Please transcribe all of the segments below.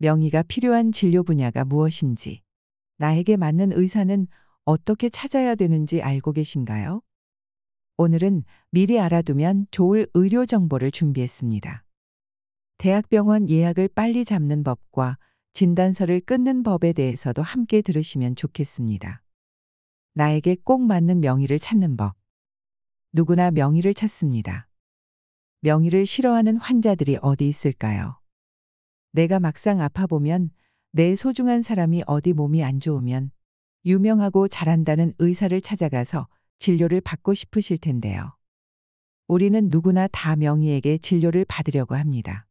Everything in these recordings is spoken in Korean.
명의가 필요한 진료 분야가 무엇인지, 나에게 맞는 의사는 어떻게 찾아야 되는지 알고 계신가요? 오늘은 미리 알아두면 좋을 의료 정보를 준비했습니다. 대학병원 예약을 빨리 잡는 법과 진단서를 끊는 법에 대해서도 함께 들으시면 좋겠습니다. 나에게 꼭 맞는 명의를 찾는 법. 누구나 명의를 찾습니다. 명의를 싫어하는 환자들이 어디 있을까요? 내가 막상 아파보면, 내 소중한 사람이 어디 몸이 안 좋으면 유명하고 잘한다는 의사를 찾아가서 진료를 받고 싶으실 텐데요. 우리는 누구나 다 명의에게 진료를 받으려고 합니다.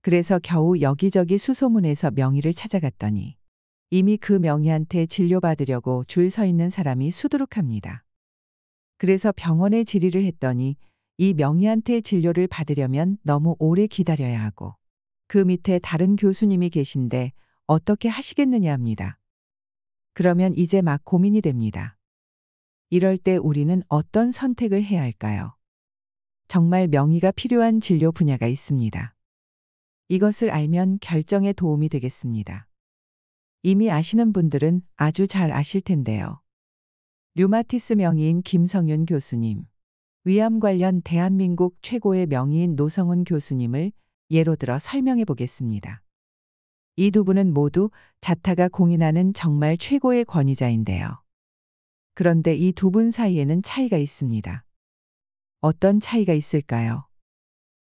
그래서 겨우 여기저기 수소문해서 명의를 찾아갔더니 이미 그 명의한테 진료받으려고 줄 서 있는 사람이 수두룩합니다. 그래서 병원에 질의를 했더니 이 명의한테 진료를 받으려면 너무 오래 기다려야 하고, 그 밑에 다른 교수님이 계신데 어떻게 하시겠느냐 합니다. 그러면 이제 막 고민이 됩니다. 이럴 때 우리는 어떤 선택을 해야 할까요? 정말 명의가 필요한 진료 분야가 있습니다. 이것을 알면 결정에 도움이 되겠습니다. 이미 아시는 분들은 아주 잘 아실 텐데요. 류마티스 명의인 김성윤 교수님, 위암 관련 대한민국 최고의 명의인 노성훈 교수님을 예로 들어 설명해 보겠습니다. 이 두 분은 모두 자타가 공인하는 정말 최고의 권위자인데요. 그런데 이 두 분 사이에는 차이가 있습니다. 어떤 차이가 있을까요?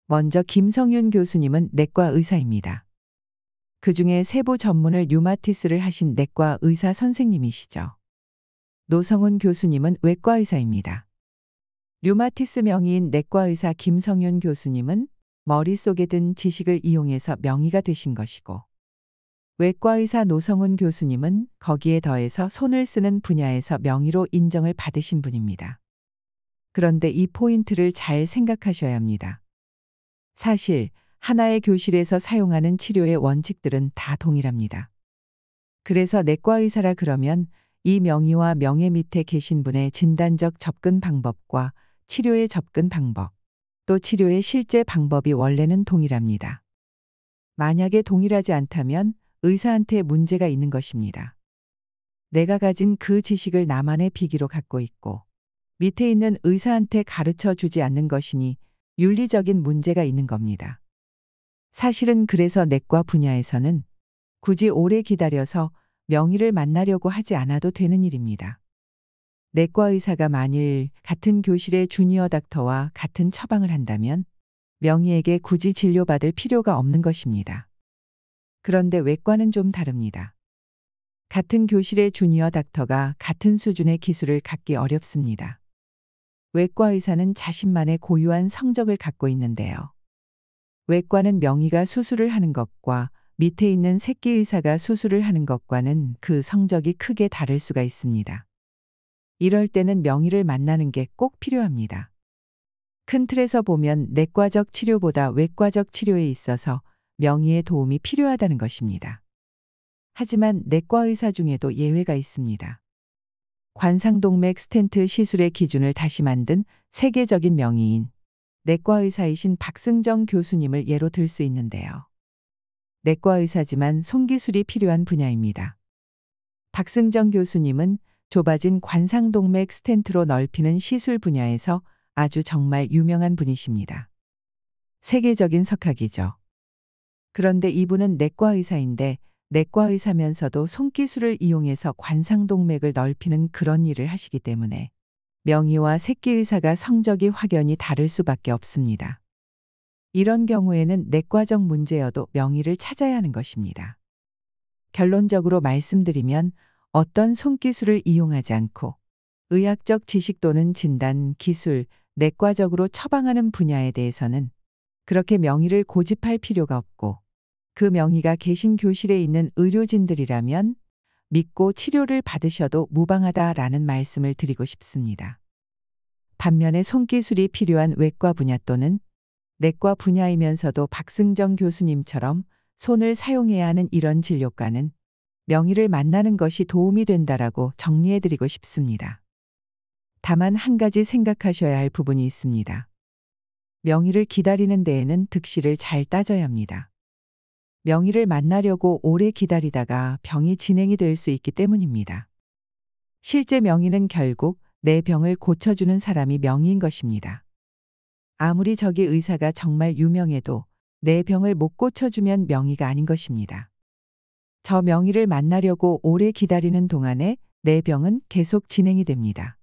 먼저 김성윤 교수님은 내과 의사입니다. 그중에 세부 전문을 류마티스를 하신 내과 의사 선생님이시죠. 노성훈 교수님은 외과 의사입니다. 류마티스 명의인 내과 의사 김성윤 교수님은 머릿속에 든 지식을 이용해서 명의가 되신 것이고, 외과 의사 노성훈 교수님은 거기에 더해서 손을 쓰는 분야에서 명의로 인정을 받으신 분입니다. 그런데 이 포인트를 잘 생각하셔야 합니다. 사실 하나의 교실에서 사용하는 치료의 원칙들은 다 동일합니다. 그래서 내과 의사라 그러면 이 명의와 명예 밑에 계신 분의 진단적 접근 방법과 치료의 접근 방법, 또 치료의 실제 방법이 원래는 동일합니다. 만약에 동일하지 않다면 의사한테 문제가 있는 것입니다. 내가 가진 그 지식을 나만의 비기로 갖고 있고, 밑에 있는 의사한테 가르쳐 주지 않는 것이니 윤리적인 문제가 있는 겁니다. 사실은 그래서 내과 분야에서는 굳이 오래 기다려서 명의를 만나려고 하지 않아도 되는 일입니다. 내과 의사가 만일 같은 교실의 주니어 닥터와 같은 처방을 한다면 명의에게 굳이 진료받을 필요가 없는 것입니다. 그런데 외과는 좀 다릅니다. 같은 교실의 주니어 닥터가 같은 수준의 기술을 갖기 어렵습니다. 외과 의사는 자신만의 고유한 성적을 갖고 있는데요. 외과는 명의가 수술을 하는 것과 밑에 있는 새끼 의사가 수술을 하는 것과는 그 성적이 크게 다를 수가 있습니다. 이럴 때는 명의를 만나는 게 꼭 필요합니다. 큰 틀에서 보면 내과적 치료보다 외과적 치료에 있어서 명의의 도움이 필요하다는 것입니다. 하지만 내과 의사 중에도 예외가 있습니다. 관상동맥 스텐트 시술의 기준을 다시 만든 세계적인 명의인 내과 의사이신 박승정 교수님을 예로 들 수 있는데요. 내과 의사지만 손기술이 필요한 분야입니다. 박승정 교수님은 좁아진 관상동맥 스텐트로 넓히는 시술 분야에서 아주 정말 유명한 분이십니다. 세계적인 석학이죠. 그런데 이분은 내과 의사인데 내과 의사면서도 손기술을 이용해서 관상동맥을 넓히는 그런 일을 하시기 때문에 명의와 새끼 의사가 성적이 확연히 다를 수밖에 없습니다. 이런 경우에는 내과적 문제여도 명의를 찾아야 하는 것입니다. 결론적으로 말씀드리면 어떤 손기술을 이용하지 않고 의학적 지식 또는 진단, 기술, 내과적으로 처방하는 분야에 대해서는 그렇게 명의를 고집할 필요가 없고, 그 명의가 계신 교실에 있는 의료진들이라면 믿고 치료를 받으셔도 무방하다라는 말씀을 드리고 싶습니다. 반면에 손기술이 필요한 외과 분야 또는 내과 분야이면서도 박승정 교수님처럼 손을 사용해야 하는 이런 진료과는 명의를 만나는 것이 도움이 된다라고 정리해드리고 싶습니다. 다만 한 가지 생각하셔야 할 부분이 있습니다. 명의를 기다리는 데에는 득실을 잘 따져야 합니다. 명의를 만나려고 오래 기다리다가 병이 진행이 될 수 있기 때문입니다. 실제 명의는 결국 내 병을 고쳐주는 사람이 명의인 것입니다. 아무리 저기 의사가 정말 유명해도 내 병을 못 고쳐주면 명의가 아닌 것입니다. 저 명의를 만나려고 오래 기다리는 동안에 내 병은 계속 진행이 됩니다.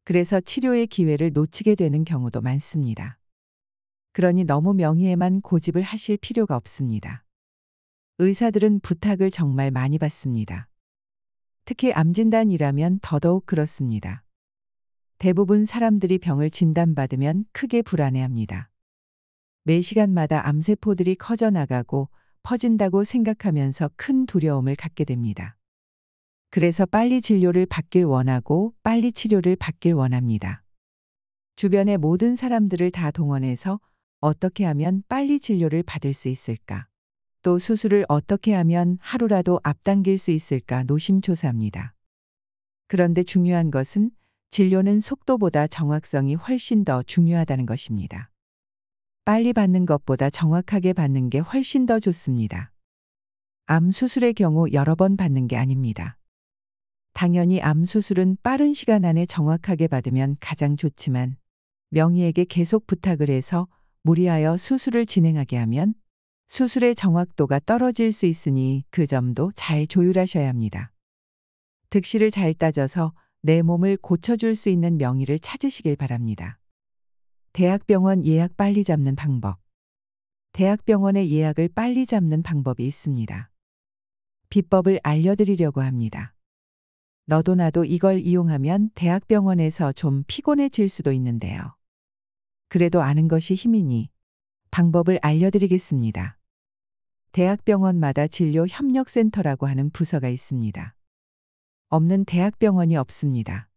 그래서 치료의 기회를 놓치게 되는 경우도 많습니다. 그러니 너무 명의에만 고집을 하실 필요가 없습니다. 의사들은 부탁을 정말 많이 받습니다. 특히 암 진단이라면 더더욱 그렇습니다. 대부분 사람들이 병을 진단받으면 크게 불안해합니다. 매 시간마다 암세포들이 커져나가고 퍼진다고 생각하면서 큰 두려움을 갖게 됩니다. 그래서 빨리 진료를 받길 원하고 빨리 치료를 받길 원합니다. 주변의 모든 사람들을 다 동원해서 어떻게 하면 빨리 진료를 받을 수 있을까? 또 수술을 어떻게 하면 하루라도 앞당길 수 있을까 노심초사합니다. 그런데 중요한 것은 진료는 속도보다 정확성이 훨씬 더 중요하다는 것입니다. 빨리 받는 것보다 정확하게 받는 게 훨씬 더 좋습니다. 암 수술의 경우 여러 번 받는 게 아닙니다. 당연히 암 수술은 빠른 시간 안에 정확하게 받으면 가장 좋지만 명의에게 계속 부탁을 해서 무리하여 수술을 진행하게 하면 수술의 정확도가 떨어질 수 있으니 그 점도 잘 조율하셔야 합니다. 득실을 잘 따져서 내 몸을 고쳐줄 수 있는 명의를 찾으시길 바랍니다. 대학병원 예약 빨리 잡는 방법. 대학병원의 예약을 빨리 잡는 방법이 있습니다. 비법을 알려드리려고 합니다. 너도 나도 이걸 이용하면 대학병원에서 좀 피곤해질 수도 있는데요. 그래도 아는 것이 힘이니 방법을 알려드리겠습니다. 대학병원마다 진료협력센터라고 하는 부서가 있습니다. 없는 대학병원이 없습니다.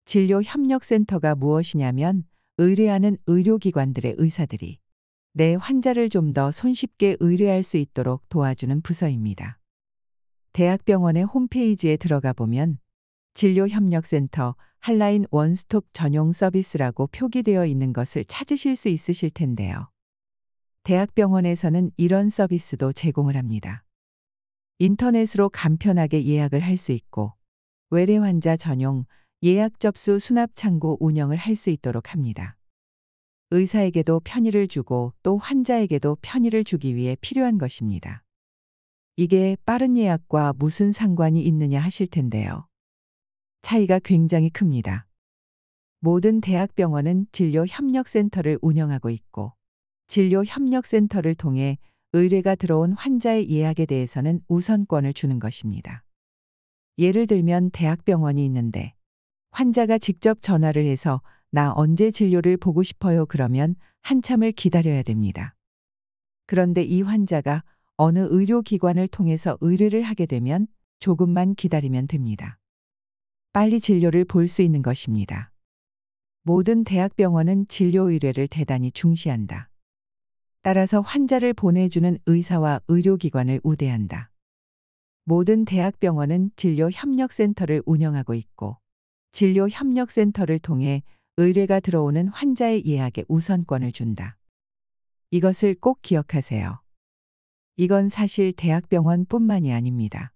진료협력센터가 무엇이냐면 의뢰하는 의료기관들의 의사들이 내 환자를 좀 더 손쉽게 의뢰할 수 있도록 도와주는 부서입니다. 대학병원의 홈페이지에 들어가 보면 진료협력센터 한라인 원스톱 전용 서비스라고 표기되어 있는 것을 찾으실 수 있으실 텐데요. 대학병원에서는 이런 서비스도 제공을 합니다. 인터넷으로 간편하게 예약을 할 수 있고 외래 환자 전용 예약 접수 수납 창구 운영을 할 수 있도록 합니다. 의사에게도 편의를 주고 또 환자에게도 편의를 주기 위해 필요한 것입니다. 이게 빠른 예약과 무슨 상관이 있느냐 하실 텐데요. 차이가 굉장히 큽니다. 모든 대학병원은 진료협력센터를 운영하고 있고 진료협력센터를 통해 의뢰가 들어온 환자의 예약에 대해서는 우선권을 주는 것입니다. 예를 들면 대학병원이 있는데 환자가 직접 전화를 해서 나 언제 진료를 보고 싶어요 그러면 한참을 기다려야 됩니다. 그런데 이 환자가 어느 의료기관을 통해서 의뢰를 하게 되면 조금만 기다리면 됩니다. 빨리 진료를 볼 수 있는 것입니다. 모든 대학병원은 진료 의뢰를 대단히 중시한다. 따라서 환자를 보내주는 의사와 의료기관을 우대한다. 모든 대학병원은 진료협력센터를 운영하고 있고 진료협력센터를 통해 의뢰가 들어오는 환자의 예약에 우선권을 준다. 이것을 꼭 기억하세요. 이건 사실 대학병원뿐만이 아닙니다.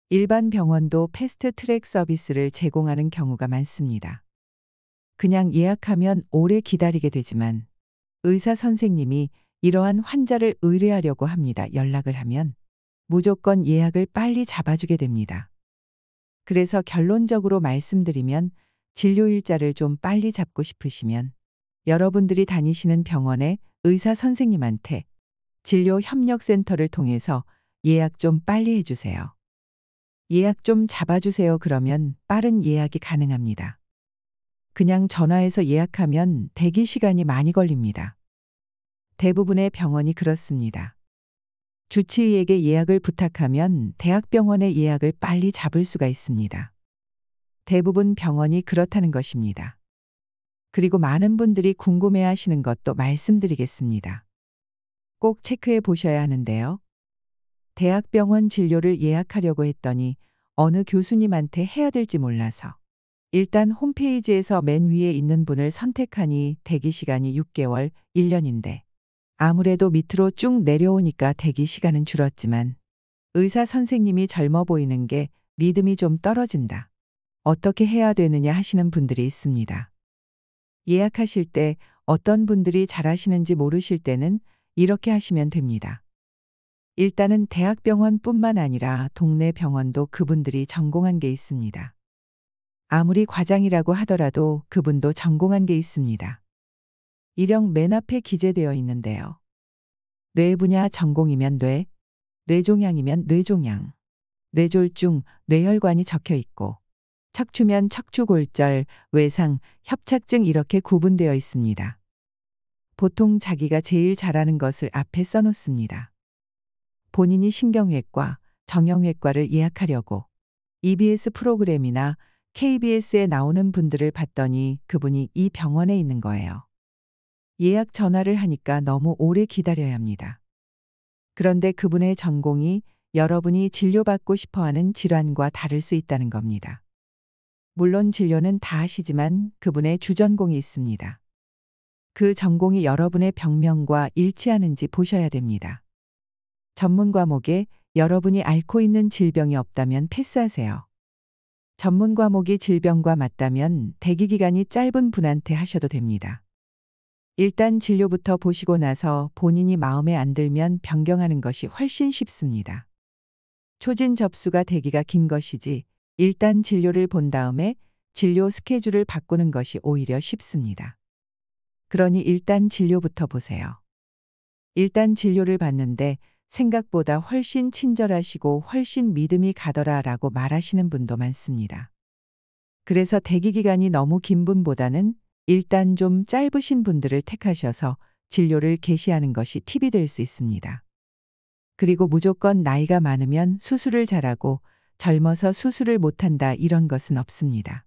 일반 병원도 패스트 트랙 서비스를 제공하는 경우가 많습니다. 그냥 예약하면 오래 기다리게 되지만 의사 선생님이 이러한 환자를 의뢰하려고 합니다. 연락을 하면 무조건 예약을 빨리 잡아주게 됩니다. 그래서 결론적으로 말씀드리면 진료 일자를 좀 빨리 잡고 싶으시면 여러분들이 다니시는 병원의 의사 선생님한테 진료협력센터를 통해서 예약 좀 빨리 해주세요. 예약 좀 잡아주세요. 그러면 빠른 예약이 가능합니다. 그냥 전화해서 예약하면 대기 시간이 많이 걸립니다. 대부분의 병원이 그렇습니다. 주치의에게 예약을 부탁하면 대학병원의 예약을 빨리 잡을 수가 있습니다. 대부분 병원이 그렇다는 것입니다. 그리고 많은 분들이 궁금해 하시는 것도 말씀드리겠습니다. 꼭 체크해 보셔야 하는데요. 대학병원 진료를 예약하려고 했더니 어느 교수님한테 해야 될지 몰라서 일단 홈페이지에서 맨 위에 있는 분을 선택하니 대기 시간이 6개월, 1년인데 아무래도 밑으로 쭉 내려오니까 대기 시간은 줄었지만 의사 선생님이 젊어 보이는 게 믿음이 좀 떨어진다. 어떻게 해야 되느냐 하시는 분들이 있습니다. 예약하실 때 어떤 분들이 잘하시는지 모르실 때는 이렇게 하시면 됩니다. 일단은 대학병원뿐만 아니라 동네 병원도 그분들이 전공한 게 있습니다. 아무리 과장이라고 하더라도 그분도 전공한 게 있습니다. 이령 맨 앞에 기재되어 있는데요. 뇌 분야 전공이면 뇌, 뇌종양이면 뇌종양, 뇌졸중, 뇌혈관이 적혀 있고 척추면 척추골절, 외상, 협착증 이렇게 구분되어 있습니다. 보통 자기가 제일 잘하는 것을 앞에 써놓습니다. 본인이 신경외과, 정형외과를 예약하려고 EBS 프로그램이나 KBS에 나오는 분들을 봤더니 그분이 이 병원에 있는 거예요. 예약 전화를 하니까 너무 오래 기다려야 합니다. 그런데 그분의 전공이 여러분이 진료받고 싶어하는 질환과 다를 수 있다는 겁니다. 물론 진료는 다 하시지만 그분의 주전공이 있습니다. 그 전공이 여러분의 병명과 일치하는지 보셔야 됩니다. 전문 과목에 여러분이 앓고 있는 질병이 없다면 패스하세요. 전문 과목이 질병과 맞다면 대기 기간이 짧은 분한테 하셔도 됩니다. 일단 진료부터 보시고 나서 본인이 마음에 안 들면 변경하는 것이 훨씬 쉽습니다. 초진 접수가 대기가 긴 것이지 일단 진료를 본 다음에 진료 스케줄을 바꾸는 것이 오히려 쉽습니다. 그러니 일단 진료부터 보세요. 일단 진료를 받는데 생각보다 훨씬 친절하시고 훨씬 믿음이 가더라라고 말하시는 분도 많습니다. 그래서 대기 기간이 너무 긴 분보다는 일단 좀 짧으신 분들을 택하셔서 진료를 개시하는 것이 팁이 될 수 있습니다. 그리고 무조건 나이가 많으면 수술을 잘하고 젊어서 수술을 못한다 이런 것은 없습니다.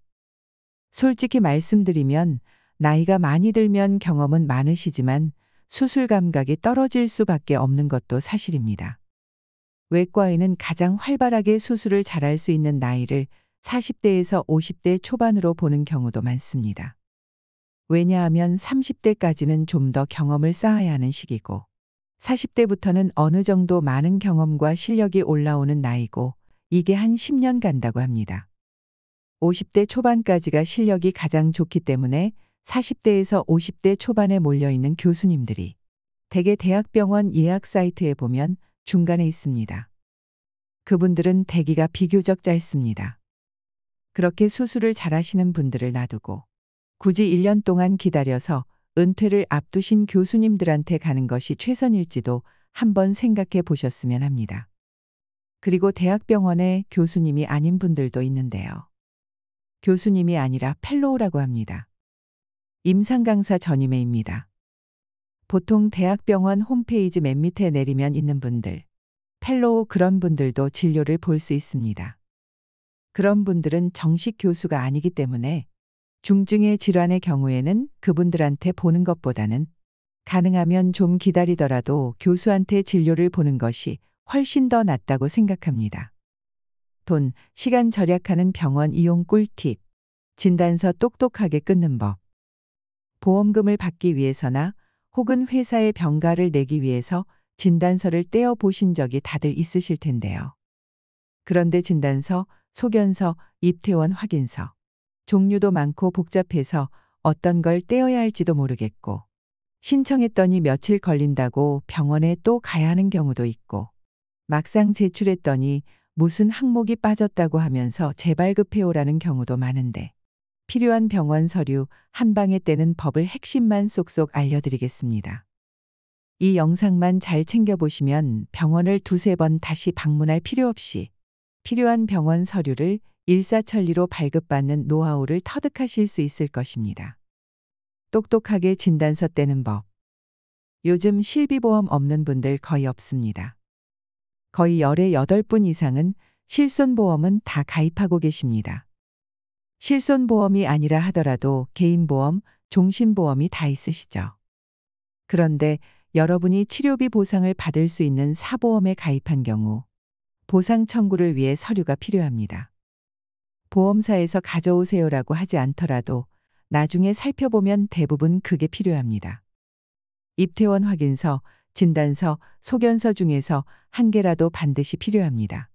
솔직히 말씀드리면 나이가 많이 들면 경험은 많으시지만 수술 감각이 떨어질 수밖에 없는 것도 사실입니다. 외과에는 가장 활발하게 수술을 잘할 수 있는 나이를 40대에서 50대 초반으로 보는 경우도 많습니다. 왜냐하면 30대까지는 좀 더 경험을 쌓아야 하는 시기고 40대부터는 어느 정도 많은 경험과 실력이 올라오는 나이고 이게 한 10년 간다고 합니다. 50대 초반까지가 실력이 가장 좋기 때문에 40대에서 50대 초반에 몰려있는 교수님들이 대개 대학병원 예약 사이트에 보면 중간에 있습니다. 그분들은 대기가 비교적 짧습니다. 그렇게 수술을 잘하시는 분들을 놔두고 굳이 1년 동안 기다려서 은퇴를 앞두신 교수님들한테 가는 것이 최선일지도 한번 생각해 보셨으면 합니다. 그리고 대학병원에 교수님이 아닌 분들도 있는데요. 교수님이 아니라 펠로우라고 합니다. 임상강사 전임회입니다. 보통 대학병원 홈페이지 맨 밑에 내리면 있는 분들, 펠로우 그런 분들도 진료를 볼 수 있습니다. 그런 분들은 정식 교수가 아니기 때문에 중증의 질환의 경우에는 그분들한테 보는 것보다는 가능하면 좀 기다리더라도 교수한테 진료를 보는 것이 훨씬 더 낫다고 생각합니다. 돈, 시간 절약하는 병원 이용 꿀팁, 진단서 똑똑하게 끊는 법. 보험금을 받기 위해서나 혹은 회사의 병가를 내기 위해서 진단서를 떼어 보신 적이 다들 있으실 텐데요. 그런데 진단서, 소견서, 입퇴원 확인서. 종류도 많고 복잡해서 어떤 걸 떼어야 할지도 모르겠고 신청했더니 며칠 걸린다고 병원에 또 가야 하는 경우도 있고 막상 제출했더니 무슨 항목이 빠졌다고 하면서 재발급해오라는 경우도 많은데 필요한 병원 서류 한 방에 떼는 법을 핵심만 쏙쏙 알려드리겠습니다. 이 영상만 잘 챙겨보시면 병원을 두세 번 다시 방문할 필요 없이 필요한 병원 서류를 일사천리로 발급받는 노하우를 터득하실 수 있을 것입니다. 똑똑하게 진단서 떼는 법. 요즘 실비보험 없는 분들 거의 없습니다. 거의 열의 8분 이상은 실손보험은 다 가입하고 계십니다. 실손보험이 아니라 하더라도 개인보험, 종신보험이 다 있으시죠. 그런데 여러분이 치료비 보상을 받을 수 있는 사보험에 가입한 경우 보상 청구를 위해 서류가 필요합니다. 보험사에서 가져오세요라고 하지 않더라도 나중에 살펴보면 대부분 그게 필요합니다. 입퇴원 확인서, 진단서, 소견서 중에서 한 개라도 반드시 필요합니다.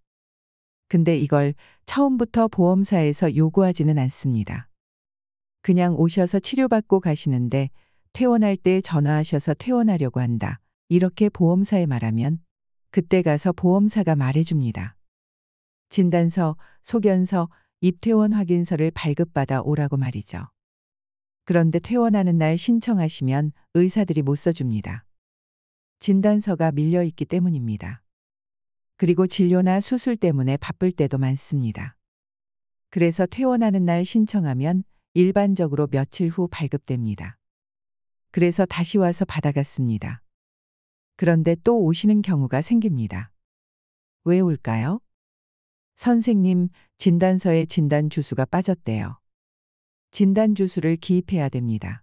근데 이걸 처음부터 보험사에서 요구하지는 않습니다. 그냥 오셔서 치료받고 가시는데 퇴원할 때 전화하셔서 퇴원하려고 한다. 이렇게 보험사에 말하면 그때 가서 보험사가 말해줍니다. 진단서, 소견서, 입퇴원 확인서를 발급받아 오라고 말이죠. 그런데 퇴원하는 날 신청하시면 의사들이 못 써줍니다. 진단서가 밀려있기 때문입니다. 그리고 진료나 수술 때문에 바쁠 때도 많습니다. 그래서 퇴원하는 날 신청하면 일반적으로 며칠 후 발급됩니다. 그래서 다시 와서 받아갔습니다. 그런데 또 오시는 경우가 생깁니다. 왜 올까요? 선생님, 진단서에 진단 주수가 빠졌대요. 진단 주수를 기입해야 됩니다.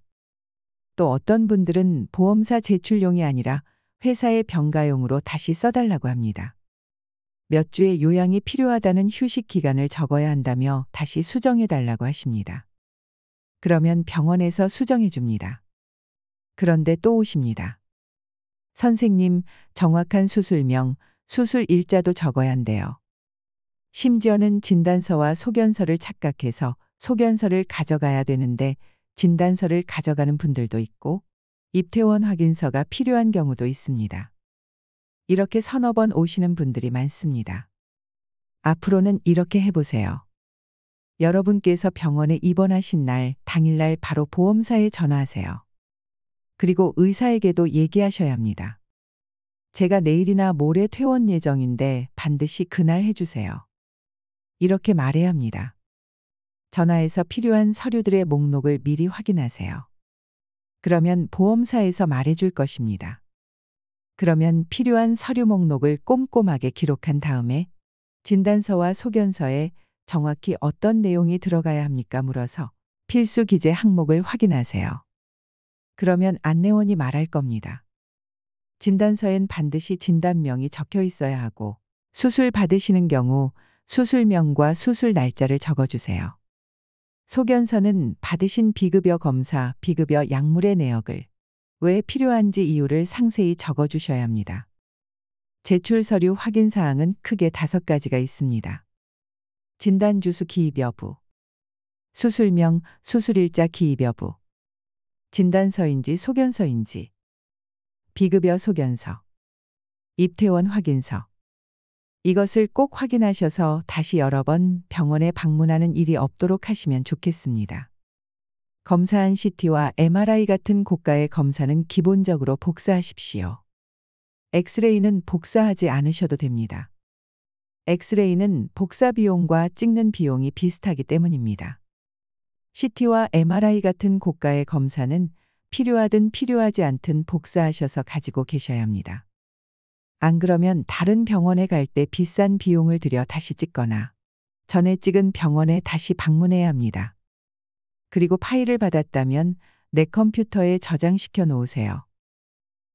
또 어떤 분들은 보험사 제출용이 아니라 회사의 병가용으로 다시 써달라고 합니다. 몇 주의 요양이 필요하다는 휴식 기간을 적어야 한다며 다시 수정해 달라고 하십니다. 그러면 병원에서 수정해 줍니다. 그런데 또 오십니다. 선생님, 정확한 수술명, 수술 일자도 적어야 한대요. 심지어는 진단서와 소견서를 착각해서 소견서를 가져가야 되는데 진단서를 가져가는 분들도 있고 입퇴원 확인서가 필요한 경우도 있습니다. 이렇게 서너 번 오시는 분들이 많습니다. 앞으로는 이렇게 해보세요. 여러분께서 병원에 입원하신 날, 당일날 바로 보험사에 전화하세요. 그리고 의사에게도 얘기하셔야 합니다. 제가 내일이나 모레 퇴원 예정인데 반드시 그날 해주세요. 이렇게 말해야 합니다. 전화해서 필요한 서류들의 목록을 미리 확인하세요. 그러면 보험사에서 말해줄 것입니다. 그러면 필요한 서류 목록을 꼼꼼하게 기록한 다음에 진단서와 소견서에 정확히 어떤 내용이 들어가야 합니까 물어서 필수 기재 항목을 확인하세요. 그러면 안내원이 말할 겁니다. 진단서엔 반드시 진단명이 적혀 있어야 하고 수술 받으시는 경우 수술명과 수술 날짜를 적어주세요. 소견서는 받으신 비급여 검사, 비급여 약물의 내역을 왜 필요한지 이유를 상세히 적어주셔야 합니다. 제출 서류 확인 사항은 크게 5가지가 있습니다. 진단주수 기입 여부, 수술명, 수술일자 기입 여부, 진단서인지 소견서인지, 비급여 소견서, 입퇴원 확인서. 이것을 꼭 확인하셔서 다시 여러 번 병원에 방문하는 일이 없도록 하시면 좋겠습니다. 검사한 CT와 MRI 같은 고가의 검사는 기본적으로 복사하십시오. 엑스레이는 복사하지 않으셔도 됩니다. 엑스레이는 복사 비용과 찍는 비용이 비슷하기 때문입니다. CT와 MRI 같은 고가의 검사는 필요하든 필요하지 않든 복사하셔서 가지고 계셔야 합니다. 안 그러면 다른 병원에 갈 때 비싼 비용을 들여 다시 찍거나 전에 찍은 병원에 다시 방문해야 합니다. 그리고 파일을 받았다면 내 컴퓨터에 저장시켜 놓으세요.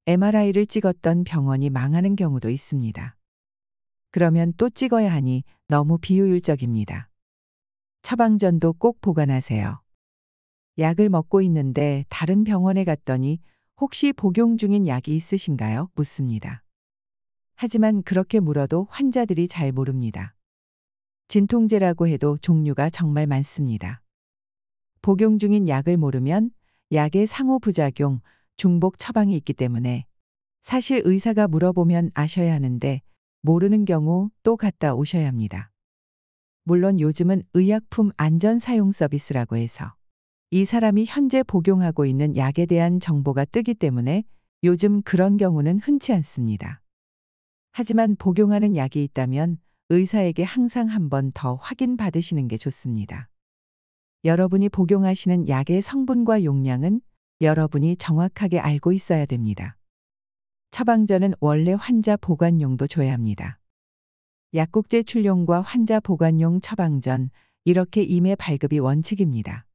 MRI를 찍었던 병원이 망하는 경우도 있습니다. 그러면 또 찍어야 하니 너무 비효율적입니다. 처방전도 꼭 보관하세요. 약을 먹고 있는데 다른 병원에 갔더니 혹시 복용 중인 약이 있으신가요? 묻습니다. 하지만 그렇게 물어도 환자들이 잘 모릅니다. 진통제라고 해도 종류가 정말 많습니다. 복용 중인 약을 모르면 약의 상호부작용, 중복 처방이 있기 때문에 사실 의사가 물어보면 아셔야 하는데 모르는 경우 또 갔다 오셔야 합니다. 물론 요즘은 의약품 안전 사용 서비스라고 해서 이 사람이 현재 복용하고 있는 약에 대한 정보가 뜨기 때문에 요즘 그런 경우는 흔치 않습니다. 하지만 복용하는 약이 있다면 의사에게 항상 한 번 더 확인 받으시는 게 좋습니다. 여러분이 복용하시는 약의 성분과 용량은 여러분이 정확하게 알고 있어야 됩니다. 처방전은 원래 환자 보관용도 줘야 합니다. 약국 제출용과 환자 보관용 처방전, 이렇게 임의 발급이 원칙입니다.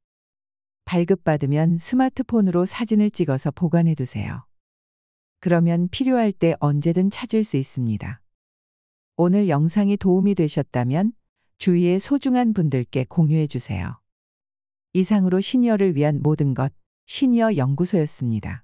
발급받으면 스마트폰으로 사진을 찍어서 보관해 두세요. 그러면 필요할 때 언제든 찾을 수 있습니다. 오늘 영상이 도움이 되셨다면 주위의 소중한 분들께 공유해 주세요. 이상으로 시니어를 위한 모든 것, 시니어 연구소였습니다.